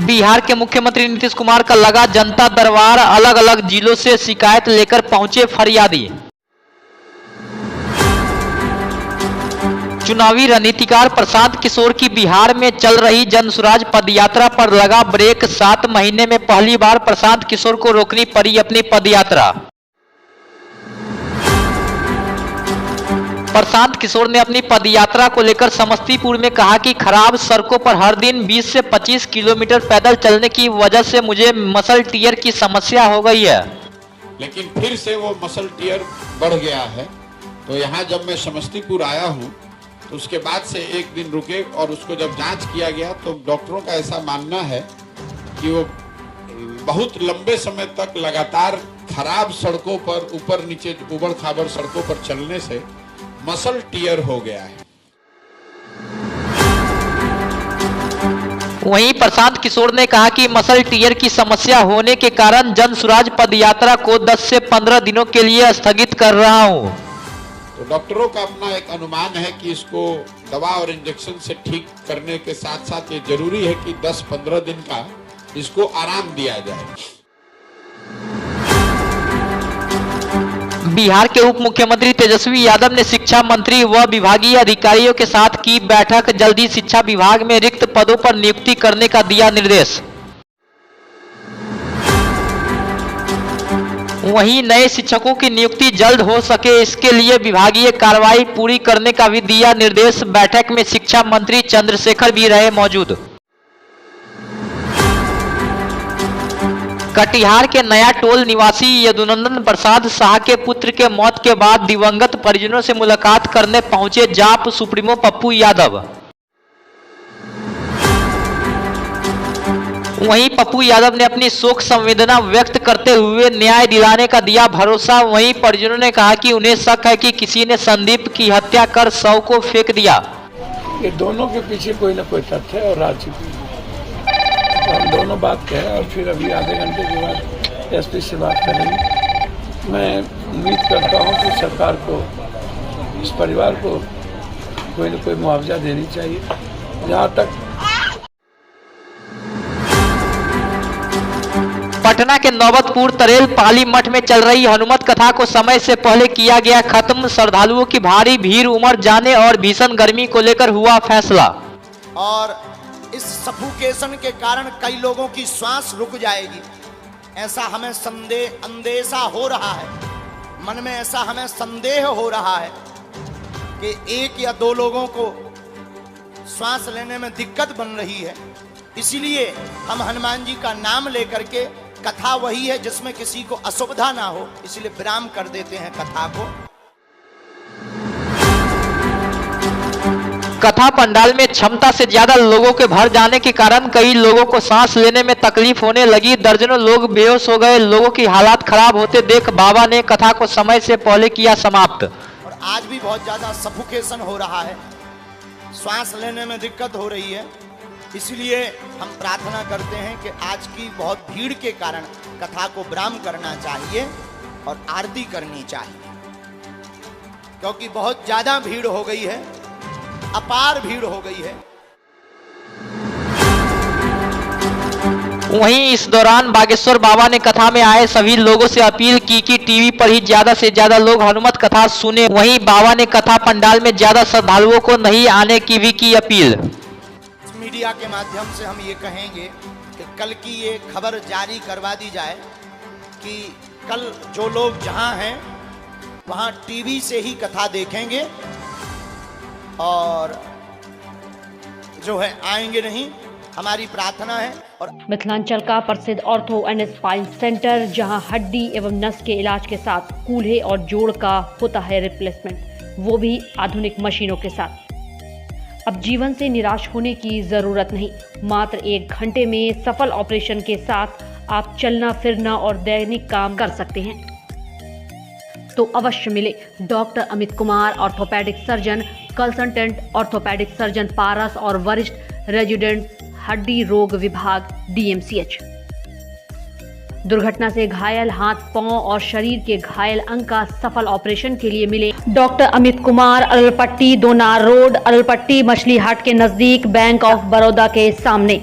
बिहार के मुख्यमंत्री नीतीश कुमार का लगा जनता दरबार, अलग अलग जिलों से शिकायत लेकर पहुंचे फरियादी। चुनावी रणनीतिकार प्रशांत किशोर की बिहार में चल रही जनसुराज पदयात्रा पर लगा ब्रेक। 7 महीने में पहली बार प्रशांत किशोर को रोकनी पड़ी अपनी पदयात्रा। प्रशांत किशोर ने अपनी पदयात्रा को लेकर समस्तीपुर में कहा कि खराब सड़कों पर हर दिन 20 से 25 किलोमीटर पैदल चलने की वजह से मुझे मसल टीयर की समस्या हो गई है। लेकिन फिर से वो मसल टीयर बढ़ गया है। तो यहाँ जब मैं समस्तीपुर आया हूँ तो उसके बाद से एक दिन रुके और उसको जब जांच किया गया तो डॉक्टरों का ऐसा मानना है कि वो बहुत लंबे समय तक लगातार खराब सड़कों पर ऊपर नीचे उबड़ खाबड़ सड़कों पर चलने से मसल टीयर हो गया है। वहीं प्रशांत किशोर ने कहा कि मसल टीयर की समस्या होने के कारण जनसुराज पदयात्रा को 10 से 15 दिनों के लिए स्थगित कर रहा हूं। तो डॉक्टरों का अपना एक अनुमान है कि इसको दवा और इंजेक्शन से ठीक करने के साथ साथ ये जरूरी है कि 10-15 दिन का इसको आराम दिया जाए। बिहार के उप मुख्यमंत्री तेजस्वी यादव ने शिक्षा मंत्री व विभागीय अधिकारियों के साथ की बैठक। जल्दी शिक्षा विभाग में रिक्त पदों पर नियुक्ति करने का दिया निर्देश। वहीं नए शिक्षकों की नियुक्ति जल्द हो सके इसके लिए विभागीय कार्रवाई पूरी करने का भी दिया निर्देश। बैठक में शिक्षा मंत्री चंद्रशेखर भी रहे मौजूद। कटिहार के नया टोल निवासी यदुनंदन प्रसाद शाह के पुत्र के मौत के बाद दिवंगत परिजनों से मुलाकात करने पहुंचे जाप सुप्रीमो पप्पू यादव। वहीं पप्पू यादव ने अपनी शोक संवेदना व्यक्त करते हुए न्याय दिलाने का दिया भरोसा। वहीं परिजनों ने कहा कि उन्हें शक है कि किसी ने संदीप की हत्या कर शव को फेंक दिया। ये दोनों के पीछे कोई ना कोई तथ्य है और राजनीति। हम दोनों बात कहें और फिर अभी आधे घंटे के बाद एसपी से बात करेंगे। मैं उम्मीद करता हूं कि सरकार को इस परिवार को कोई न कोई मुआवजा देनी चाहिए। जहां तक पटना के नौबतपुर तरेल पाली मठ में चल रही हनुमत कथा को समय से पहले किया गया खत्म। श्रद्धालुओं की भारी भीड़ उमड़ जाने और भीषण गर्मी को लेकर हुआ फैसला। और इस सफोकेशन के कारण कई लोगों की सांस रुक जाएगी, ऐसा हमें अंदेशा हो रहा है। मन में ऐसा हमें संदेह हो रहा है कि 1 या 2 लोगों को सांस लेने में दिक्कत बन रही है। इसीलिए हम हनुमान जी का नाम लेकर के, कथा वही है जिसमें किसी को असुविधा ना हो, इसलिए विराम कर देते हैं कथा को। कथा पंडाल में क्षमता से ज्यादा लोगों के भर जाने के कारण कई लोगों को सांस लेने में तकलीफ होने लगी। दर्जनों लोग बेहोश हो गए। लोगों की हालात खराब होते देख बाबा ने कथा को समय से पहले किया समाप्त। और आज भी बहुत ज्यादा सफोकेशन हो रहा है, सांस लेने में दिक्कत हो रही है। इसलिए हम प्रार्थना करते हैं कि आज की बहुत भीड़ के कारण कथा को विराम करना चाहिए और आरती करनी चाहिए, क्योंकि बहुत ज्यादा भीड़ हो गई है, अपार भीड़ हो गई है। वहीं इस दौरान बागेश्वर बाबा ने कथा में आए सभी लोगों से अपील की कि टीवी पर ही ज्यादा से ज्यादा लोग हनुमत कथा सुने। वहीं बाबा ने कथा पंडाल में ज्यादा श्रद्धालुओं को नहीं आने की भी की अपील। मीडिया के माध्यम से हम ये कहेंगे कि कल की ये खबर जारी करवा दी जाए कि कल जो लोग जहां हैं वहां टीवी से ही कथा देखेंगे और जो है आएंगे नहीं, हमारी प्रार्थना है। और मिथिलांचल का प्रसिद्ध ऑर्थो एंड स्पाइन सेंटर, जहां हड्डी एवं नस के इलाज के साथ कूल्हे और जोड़ का होता है रिप्लेसमेंट, वो भी आधुनिक मशीनों के साथ। अब जीवन से निराश होने की जरूरत नहीं। मात्र 1 घंटे में सफल ऑपरेशन के साथ आप चलना फिरना और दैनिक काम कर सकते हैं। तो अवश्य मिले doctor Amit Kumar, orthopaedic surgeon, consultant orthopaedic surgeon Paras और वरिष्ठ रेजिडेंट हड्डी रोग विभाग DMCH। दुर्घटना से घायल हाथ, पांव और शरीर के घायल अंग का सफल ऑपरेशन के लिए मिले डॉक्टर अमित कुमार, अरलपट्टी, दोनार रोड, अरलपट्टी मछली हाट के नजदीक, बैंक ऑफ बड़ौदा के सामने।